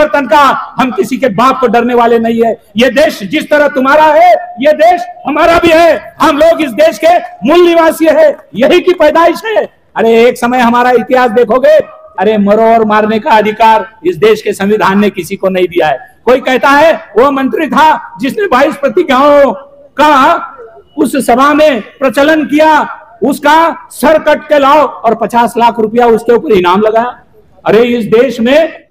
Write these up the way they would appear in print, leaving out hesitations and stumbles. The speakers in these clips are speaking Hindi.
परिवर्तन का, हम किसी के बाप को डरने वाले नहीं है। ये देश जिस तरह तुम्हारा है, ये देश हमारा भी है। हम लोग इस देश के मूल निवासी है, यही की पैदाइश है। अरे एक समय हमारा इतिहास देखोगे, अरे मरो और मारने का अधिकार इस देश के संविधान ने किसी को नहीं दिया है। कोई कहता है वो मंत्री था जिसने 22 प्रतिज्ञाओं का उस सभा में प्रचलन किया, उसका सर कट के लाओ और 50 लाख रुपया उसके ऊपर इनाम लगाया। अरे इस देश में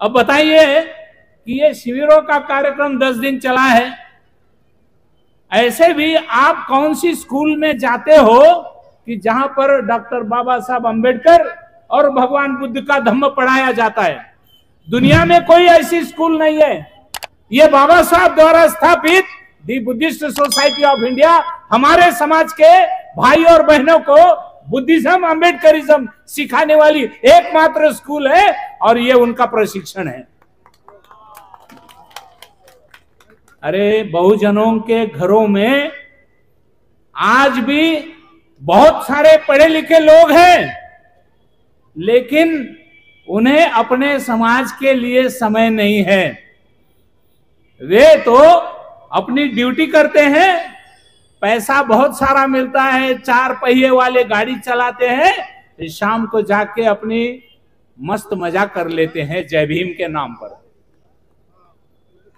अब बताइए कि ये शिविरों का कार्यक्रम 10 दिन चला है, ऐसे भी आप कौन सी स्कूल में जाते हो कि जहां पर डॉक्टर बाबा साहब अंबेडकर और भगवान बुद्ध का धम्म पढ़ाया जाता है? दुनिया में कोई ऐसी स्कूल नहीं है। ये बाबा साहब द्वारा स्थापित दी बुद्धिस्ट सोसाइटी ऑफ इंडिया हमारे समाज के भाई और बहनों को बुद्धिज्म, अंबेडकरिज्म सिखाने वाली एकमात्र स्कूल है और ये उनका प्रशिक्षण है। अरे बहुजनों के घरों में आज भी बहुत सारे पढ़े लिखे लोग हैं, लेकिन उन्हें अपने समाज के लिए समय नहीं है। वे तो अपनी ड्यूटी करते हैं, पैसा बहुत सारा मिलता है, 4 पहिए वाले गाड़ी चलाते हैं, तो शाम को जाके अपनी मस्त मजा कर लेते हैं जय भीम के नाम पर।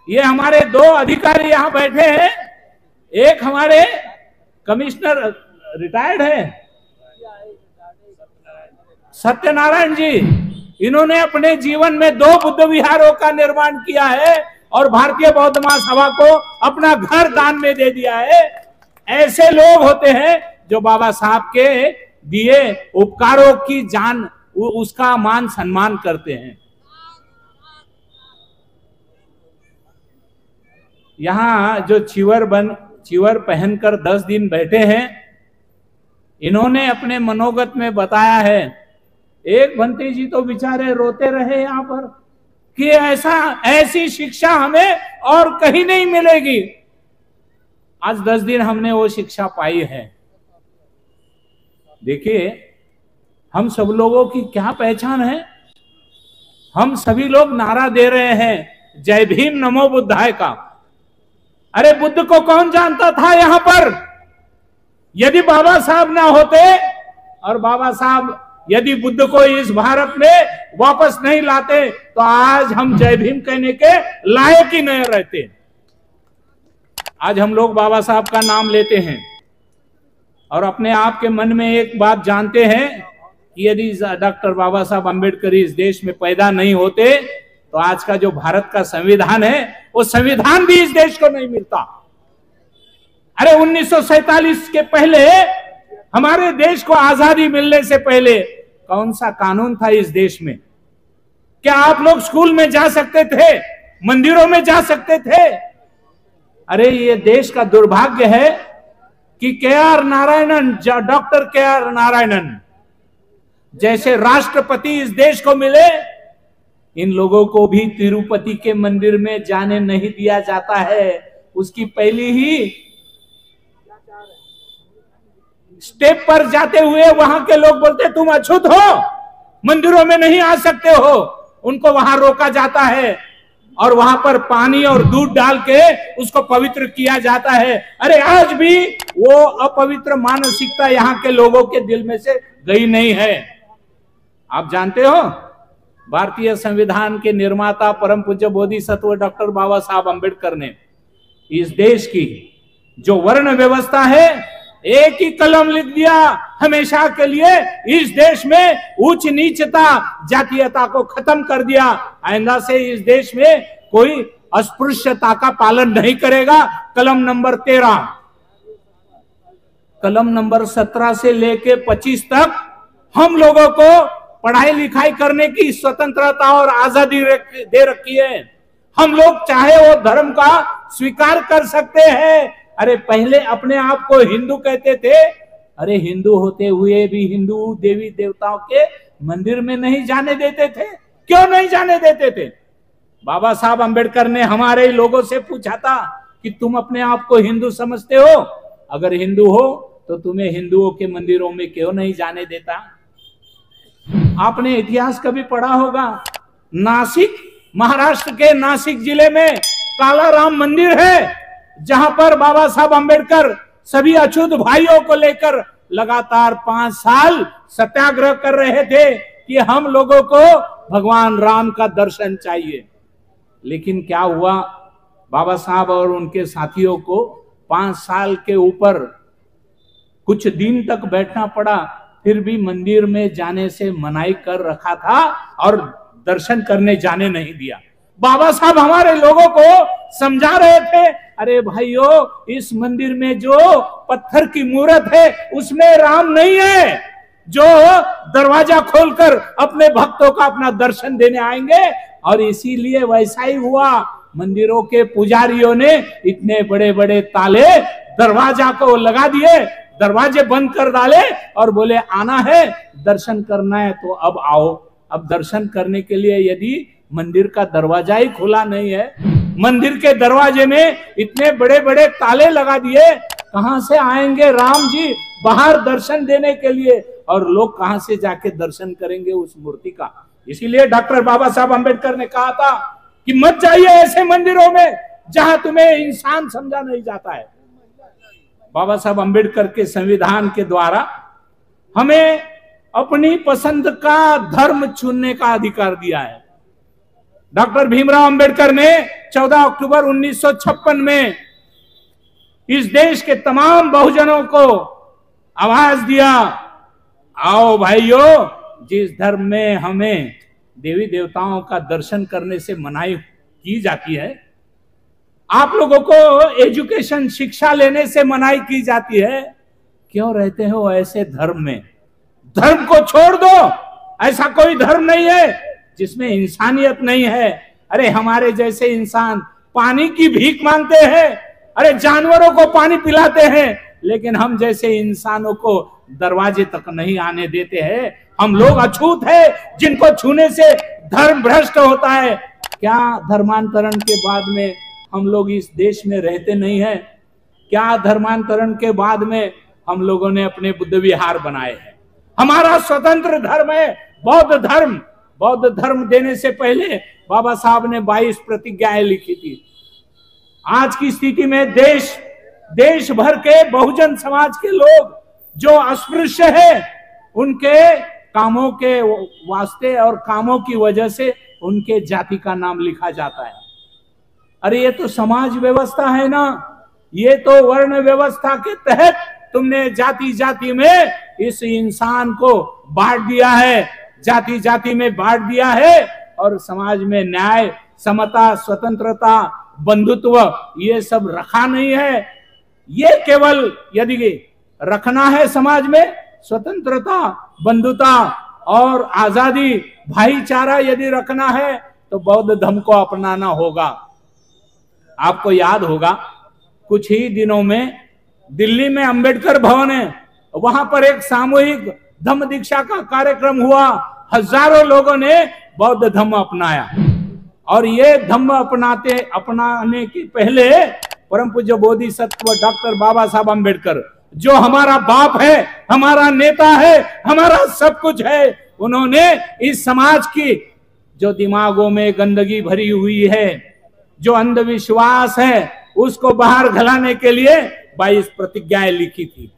ये हमारे 2 अधिकारी यहां बैठे हैं, एक हमारे कमिश्नर रिटायर्ड है सत्यनारायण जी, इन्होंने अपने जीवन में 2 बुद्ध विहारों का निर्माण किया है और भारतीय बौद्ध महासभा को अपना घर दान में दे दिया है। ऐसे लोग होते हैं जो बाबा साहब के दिए उपकारों की जान, उसका मान सम्मान करते हैं। यहां जो चिवर पहनकर 10 दिन बैठे हैं, इन्होंने अपने मनोगत में बताया है, एक भंते जी तो बेचारे रोते रहे यहां पर कि ऐसी शिक्षा हमें और कहीं नहीं मिलेगी। आज 10 दिन हमने वो शिक्षा पाई है। देखिए हम सब लोगों की क्या पहचान है। हम सभी लोग नारा दे रहे हैं जय भीम नमो बुद्धाय का। अरे बुद्ध को कौन जानता था यहां पर? यदि बाबा साहब ना होते और बाबा साहब यदि बुद्ध को इस भारत में वापस नहीं लाते तो आज हम जय भीम कहने के लायक ही नहीं रहते। आज हम लोग बाबा साहब का नाम लेते हैं और अपने आप के मन में एक बात जानते हैं कि यदि डॉक्टर बाबा साहब अंबेडकर इस देश में पैदा नहीं होते तो आज का जो भारत का संविधान है वो संविधान भी इस देश को नहीं मिलता। अरे 1947 के पहले, हमारे देश को आजादी मिलने से पहले कौन सा कानून था इस देश में? क्या आप लोग स्कूल में जा सकते थे? मंदिरों में जा सकते थे? अरे ये देश का दुर्भाग्य है कि KR. Narayanan, doctor KR. Narayanan जैसे राष्ट्रपति इस देश को मिले, इन लोगों को भी तिरुपति के मंदिर में जाने नहीं दिया जाता है। उसकी पहली ही स्टेप पर जाते हुए वहां के लोग बोलते तुम अछूत हो, मंदिरों में नहीं आ सकते हो। उनको वहां रोका जाता है और वहां पर पानी और दूध डाल के उसको पवित्र किया जाता है। अरे आज भी वो अपवित्र मानसिकता यहाँ के लोगों के दिल में से गई नहीं है। आप जानते हो भारतीय संविधान के निर्माता परम पूज्य बोधिसत्व डॉक्टर बाबा साहब अंबेडकर ने इस देश की जो वर्ण व्यवस्था है, एक ही कलम लिख दिया, हमेशा के लिए इस देश में उच्च नीचता, जातीयता को खत्म कर दिया। आइंदा से इस देश में कोई अस्पृश्यता का पालन नहीं करेगा। कलम नंबर 13, कलम नंबर 17 से लेके 25 तक हम लोगों को पढ़ाई लिखाई करने की स्वतंत्रता और आजादी दे रखी है। हम लोग चाहे वो धर्म का स्वीकार कर सकते हैं। अरे पहले अपने आप को हिंदू कहते थे, अरे हिंदू होते हुए भी हिंदू देवी देवताओं के मंदिर में नहीं जाने देते थे। क्यों नहीं जाने देते थे? बाबा साहब अंबेडकर ने हमारे लोगों से पूछा था कि तुम अपने आप को हिंदू समझते हो? अगर हिंदू हो तो तुम्हें हिंदुओं के मंदिरों में क्यों नहीं जाने देता? आपने इतिहास कभी पढ़ा होगा, नासिक महाराष्ट्र के नासिक जिले में काला राम मंदिर है, जहां पर बाबा साहब अंबेडकर सभी अछूत भाइयों को लेकर लगातार 5 साल सत्याग्रह कर रहे थे कि हम लोगों को भगवान राम का दर्शन चाहिए। लेकिन क्या हुआ, बाबा साहब और उनके साथियों को 5 साल के ऊपर कुछ दिन तक बैठना पड़ा, फिर भी मंदिर में जाने से मनाही कर रखा था और दर्शन करने जाने नहीं दिया। बाबा साहब हमारे लोगों को समझा रहे थे, अरे भाइयों, इस मंदिर में जो पत्थर की मूर्त है उसमें राम नहीं है, जो दरवाजा खोलकर अपने भक्तों का अपना दर्शन देने आएंगे। और इसीलिए वैसा ही हुआ, मंदिरों के पुजारियों ने इतने बड़े बड़े ताले दरवाजा को लगा दिए, दरवाजे बंद कर डाले और बोले आना है, दर्शन करना है तो अब आओ। अब दर्शन करने के लिए यदि मंदिर का दरवाजा ही खुला नहीं है, मंदिर के दरवाजे में इतने बड़े बड़े ताले लगा दिए, कहां से आएंगे राम जी बाहर दर्शन देने के लिए, और लोग कहां से जाके दर्शन करेंगे उस मूर्ति का। इसीलिए डॉक्टर बाबा साहब अंबेडकर ने कहा था कि मत जाइए ऐसे मंदिरों में जहां तुम्हें इंसान समझा नहीं जाता है। बाबा साहब अंबेडकर के संविधान के द्वारा हमें अपनी पसंद का धर्म चुनने का अधिकार दिया है। डॉक्टर भीमराव अंबेडकर ने 14 अक्टूबर 1956 में इस देश के तमाम बहुजनों को आवाज दिया, आओ भाइयों, जिस धर्म में हमें देवी देवताओं का दर्शन करने से मनाही की जाती है, आप लोगों को एजुकेशन शिक्षा लेने से मनाही की जाती है, क्यों रहते हो ऐसे धर्म में? धर्म को छोड़ दो, ऐसा कोई धर्म नहीं है जिसमें इंसानियत नहीं है। अरे हमारे जैसे इंसान पानी की भीख मांगते हैं, अरे जानवरों को पानी पिलाते हैं, लेकिन हम जैसे इंसानों को दरवाजे तक नहीं आने देते हैं। हम लोग अछूत है, जिनको छूने से धर्म भ्रष्ट होता है। क्या धर्मांतरण के बाद में हम लोग इस देश में रहते नहीं है? क्या धर्मांतरण के बाद में हम लोगों ने अपने बुद्ध विहार बनाए हैं? हमारा स्वतंत्र धर्म है बौद्ध धर्म। बौद्ध धर्म देने से पहले बाबा साहब ने 22 प्रतिज्ञाएं लिखी थी। आज की स्थिति में देश भर के बहुजन समाज के लोग जो अस्पृश्य है, उनके कामों के वास्ते और कामों की वजह से उनके जाति का नाम लिखा जाता है। अरे ये तो समाज व्यवस्था है ना, ये तो वर्ण व्यवस्था के तहत तुमने जाति जाति में इस इंसान को बांट दिया है, जाति जाति में बांट दिया है, और समाज में न्याय, समता, स्वतंत्रता, बंधुत्व ये सब रखा नहीं है। ये केवल यदि रखना है समाज में स्वतंत्रता, बंधुता और आजादी, भाईचारा यदि रखना है तो बौद्ध धर्म को अपनाना होगा। आपको याद होगा कुछ ही दिनों में दिल्ली में अंबेडकर भवन है, वहां पर एक सामूहिक धम्म दीक्षा का कार्यक्रम हुआ। हजारों लोगों ने बौद्ध धर्म अपनाया, और ये धम्म अपनाने के पहले परम पूज्य बोधिसत्व डॉक्टर बाबा साहब अंबेडकर, जो हमारा बाप है, हमारा नेता है, हमारा सब कुछ है, उन्होंने इस समाज की जो दिमागों में गंदगी भरी हुई है, जो अंधविश्वास है, उसको बाहर घलाने के लिए 22 प्रतिज्ञाएं लिखी थी।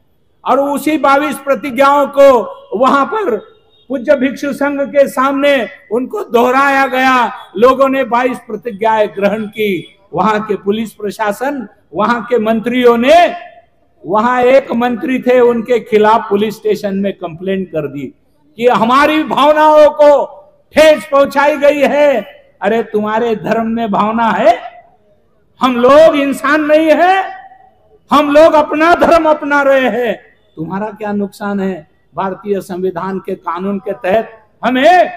और उसी 22 प्रतिज्ञाओं को वहां पर पूज्य भिक्षु संघ के सामने उनको दोहराया गया। लोगों ने 22 प्रतिज्ञाएं ग्रहण की। वहां के पुलिस प्रशासन, वहां के मंत्रियों ने, वहां एक मंत्री थे, उनके खिलाफ पुलिस स्टेशन में कंप्लेंट कर दी कि हमारी भावनाओं को ठेस पहुंचाई गई है। अरे तुम्हारे धर्म में भावना है, हम लोग इंसान नहीं है, हम लोग अपना धर्म अपना रहे हैं, तुम्हारा क्या नुकसान है? भारतीय संविधान के कानून के तहत हमें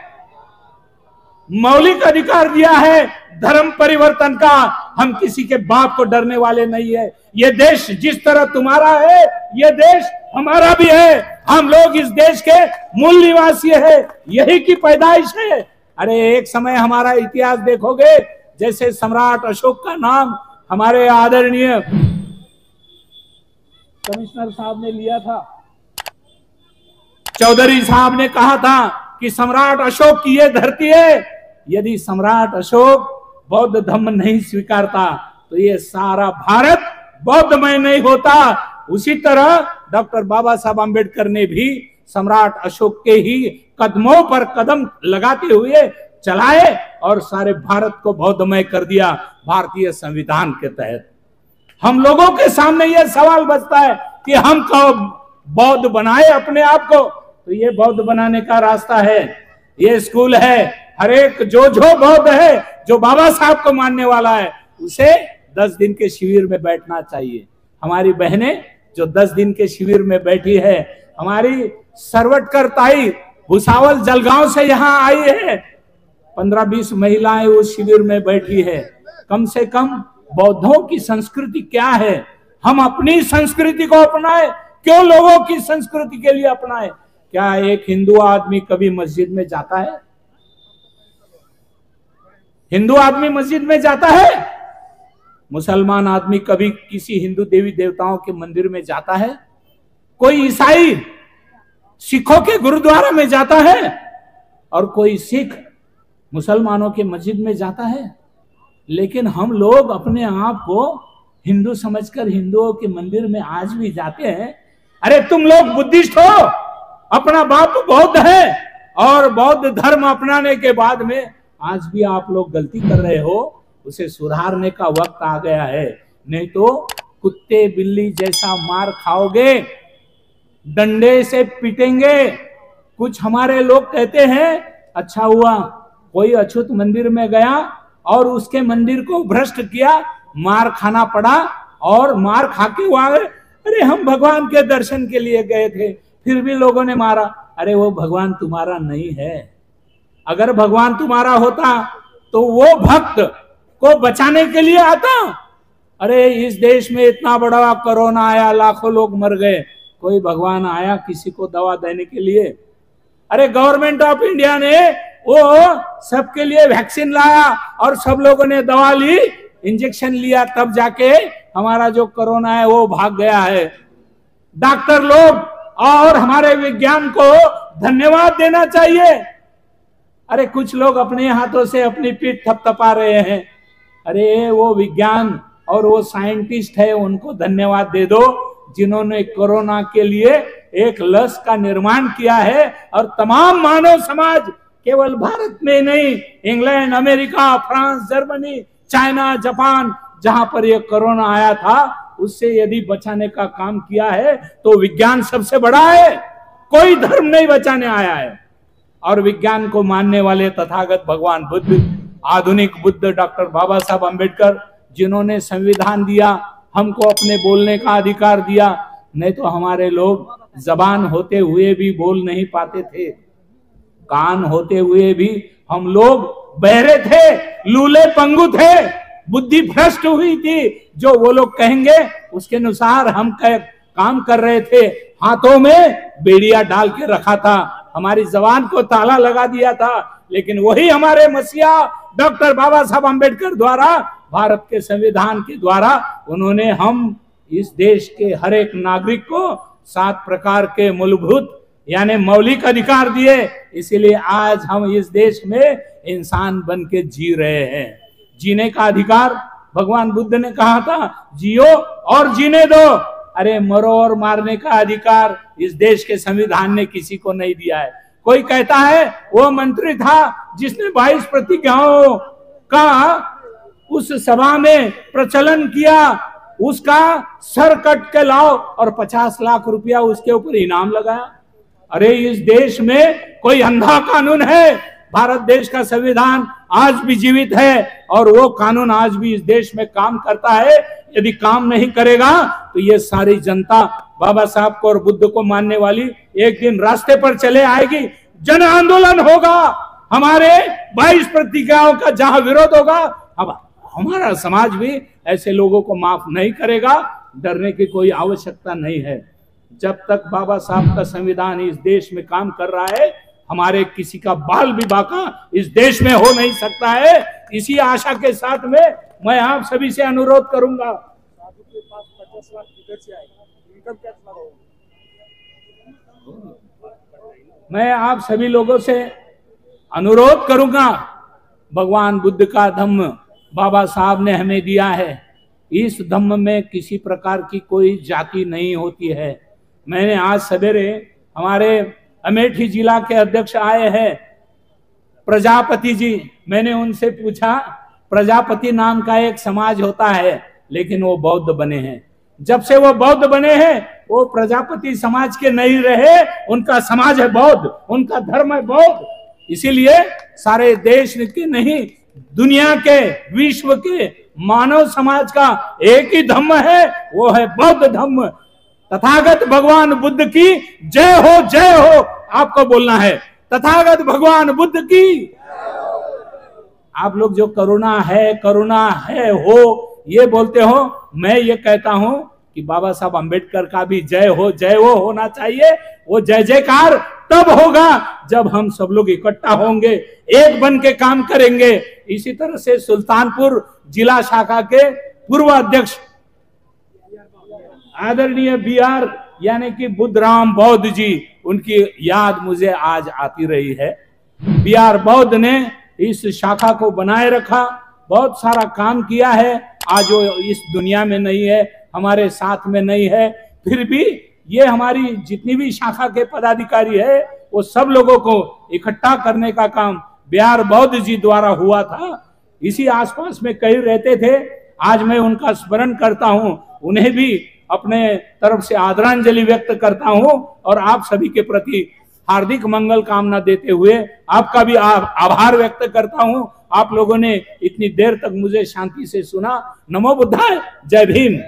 मौलिक अधिकार दिया है धर्म परिवर्तन का। हम किसी के बाप को डरने वाले नहीं है। ये देश जिस तरह तुम्हारा है, ये देश हमारा भी है। हम लोग इस देश के मूल निवासी है, यही की पैदाइश है। अरे एक समय हमारा इतिहास देखोगे, जैसे सम्राट अशोक का नाम हमारे आदरणीय कमिश्नर साहब ने लिया था, चौधरी साहब ने कहा था कि सम्राट अशोक की ये धरती है, यदि सम्राट अशोक बौद्ध धर्म नहीं स्वीकारता तो ये सारा भारत बौद्धमय नहीं होता। उसी तरह डॉक्टर बाबा साहब आम्बेडकर ने भी सम्राट अशोक के ही कदमों पर कदम लगाते हुए चलाए और सारे भारत को बौद्धमय कर दिया भारतीय संविधान के तहत। हम लोगों के सामने यह सवाल बचता है कि हम कब बौद्ध बनाए अपने आप को, तो ये बौद्ध बनाने का रास्ता है, ये स्कूल है। हर एक जो बौद्ध है, जो बाबा साहब को मानने वाला है, उसे 10 दिन के शिविर में बैठना चाहिए। हमारी बहनें जो 10 दिन के शिविर में बैठी है, हमारी सरवटकर ताई भुसावल जलगांव से यहाँ आई है, 15-20 महिलाएं उस शिविर में बैठी है। कम से कम बौद्धों की संस्कृति क्या है, हम अपनी संस्कृति को अपनाए, क्यों लोगों की संस्कृति के लिए अपनाए? क्या एक हिंदू आदमी कभी मस्जिद में जाता है? हिंदू आदमी मस्जिद में जाता है? मुसलमान आदमी कभी किसी हिंदू देवी देवताओं के मंदिर में जाता है? कोई ईसाई सिखों के गुरुद्वारा में जाता है और कोई सिख मुसलमानों के मस्जिद में जाता है। लेकिन हम लोग अपने आप को हिंदू समझकर हिंदुओं के मंदिर में आज भी जाते हैं। अरे तुम लोग बुद्धिस्ट हो, अपना बाप बौद्ध है और बौद्ध धर्म अपनाने के बाद में आज भी आप लोग गलती कर रहे हो, उसे सुधारने का वक्त आ गया है। नहीं तो कुत्ते बिल्ली जैसा मार खाओगे, डंडे से पीटेंगे। कुछ हमारे लोग कहते हैं अच्छा हुआ कोई अछूत मंदिर में गया और उसके मंदिर को भ्रष्ट किया, मार खाना पड़ा और मार खा के वो आ गए। अरे हम भगवान के दर्शन के लिए गए थे, फिर भी लोगों ने मारा। अरे वो भगवान तुम्हारा नहीं है। अगर भगवान तुम्हारा होता तो वो भक्त को बचाने के लिए आता। अरे इस देश में इतना बड़ा कोरोना आया, लाखों लोग मर गए, कोई भगवान आया किसी को दवा देने के लिए? अरे गवर्नमेंट ऑफ इंडिया ने वो सबके लिए वैक्सीन लाया और सब लोगों ने दवा ली, इंजेक्शन लिया, तब जाके हमारा जो कोरोना है वो भाग गया है। डॉक्टर लोग और हमारे विज्ञान को धन्यवाद देना चाहिए। अरे कुछ लोग अपने हाथों से अपनी पीठ थपथपा रहे हैं। अरे वो विज्ञान और वो साइंटिस्ट है, उनको धन्यवाद दे दो जिन्होंने कोरोना के लिए एक लस का निर्माण किया है। और तमाम मानव समाज, केवल भारत में नहीं, England, America, France, Germany, China, Japan, जहां पर यह कोरोना आया था, उससे यदि बचाने का काम किया है तो विज्ञान सबसे बड़ा है। कोई धर्म नहीं बचाने आया है। और विज्ञान को मानने वाले तथागत भगवान बुद्ध, आधुनिक बुद्ध डॉक्टर बाबा साहब आम्बेडकर, जिन्होंने संविधान दिया, हमको अपने बोलने का अधिकार दिया। नहीं तो हमारे लोग जबान होते हुए भी बोल नहीं पाते थे, कान होते हुए भी हम लोग बहरे थे, लूले पंगु थे, बुद्धि भ्रष्ट हुई थी। जो वो लोग कहेंगे उसके अनुसार हम काम कर रहे थे। हाथों में बेड़िया डाल के रखा था, हमारी जबान को ताला लगा दिया था। लेकिन वही हमारे मसीहा डॉक्टर बाबा साहब आम्बेडकर द्वारा, भारत के संविधान के द्वारा, उन्होंने हम इस देश के हर एक नागरिक को 7 प्रकार के मूलभूत यानी मौलिक अधिकार दिए। इसीलिए आज हम इस देश में इंसान बन के जी रहे हैं। जीने का अधिकार भगवान बुद्ध ने कहा था, जियो और जीने दो। अरे मरो और मारने का अधिकार इस देश के संविधान ने किसी को नहीं दिया है। कोई कहता है वो मंत्री था जिसने 22 प्रतिज्ञाओं का उस सभा में प्रचलन किया, उसका सर कट के लाओ और 50 लाख रुपया उसके ऊपर इनाम लगाया। अरे इस देश में कोई अंधा कानून है? भारत देश का संविधान आज भी जीवित है और वो कानून आज भी इस देश में काम करता है। यदि काम नहीं करेगा तो ये सारी जनता बाबा साहब को और बुद्ध को मानने वाली एक दिन रास्ते पर चले आएगी। जन आंदोलन होगा, हमारे 22 प्रतिज्ञाओं का जहां विरोध होगा, अब हमारा समाज भी ऐसे लोगों को माफ नहीं करेगा। डरने की कोई आवश्यकता नहीं है। जब तक बाबा साहब का संविधान इस देश में काम कर रहा है, हमारे किसी का बाल भी बाका इस देश में हो नहीं सकता है। इसी आशा के साथ में मैं आप सभी से अनुरोध करूंगा। मैं आप सभी लोगों से अनुरोध करूंगा भगवान बुद्ध का धम्म बाबा साहब ने हमें दिया है। इस धम्म में किसी प्रकार की कोई जाति नहीं होती है। मैंने आज सवेरे हमारे अमेठी जिला के अध्यक्ष आए हैं प्रजापति जी, मैंने उनसे पूछा प्रजापति नाम का एक समाज होता है, लेकिन वो बौद्ध बने हैं। जब से वो बौद्ध बने हैं वो प्रजापति समाज के नहीं रहे, उनका समाज है बौद्ध, उनका धर्म है बौद्ध। इसीलिए सारे देश के नहीं, दुनिया के, विश्व के मानव समाज का एक ही धम्म है, वो है बौद्ध धम्म। तथागत भगवान बुद्ध की जय हो, जय हो आपको बोलना है। तथागत भगवान बुद्ध की। आप लोग जो करुणा है हो ये बोलते हो, मैं ये कहता हूं कि बाबा साहब अंबेडकर का भी जय हो होना चाहिए। वो जय जयकार तब होगा जब हम सब लोग इकट्ठा होंगे, एक बन के काम करेंगे। इसी तरह से सुल्तानपुर जिला शाखा के पूर्व अध्यक्ष आदरणीय BR यानी कि बुद्धराम बौद्ध जी, उनकी याद मुझे आज आती रही है। BR बौद्ध ने इस शाखा को बनाए रखा, बहुत सारा काम किया है। आज वो इस दुनिया में नहीं है, हमारे साथ में नहीं है, फिर भी ये हमारी जितनी भी शाखा के पदाधिकारी है वो सब लोगों को इकट्ठा करने का काम BR बौद्ध जी द्वारा हुआ था। इसी आसपास में कई रहते थे। आज मैं उनका स्मरण करता हूं, उन्हें भी अपने तरफ से आदरांजलि व्यक्त करता हूं और आप सभी के प्रति हार्दिक मंगल कामना देते हुए आपका भी आभार व्यक्त करता हूं। आप लोगों ने इतनी देर तक मुझे शांति से सुना। नमो बुद्धाय, जय भीम।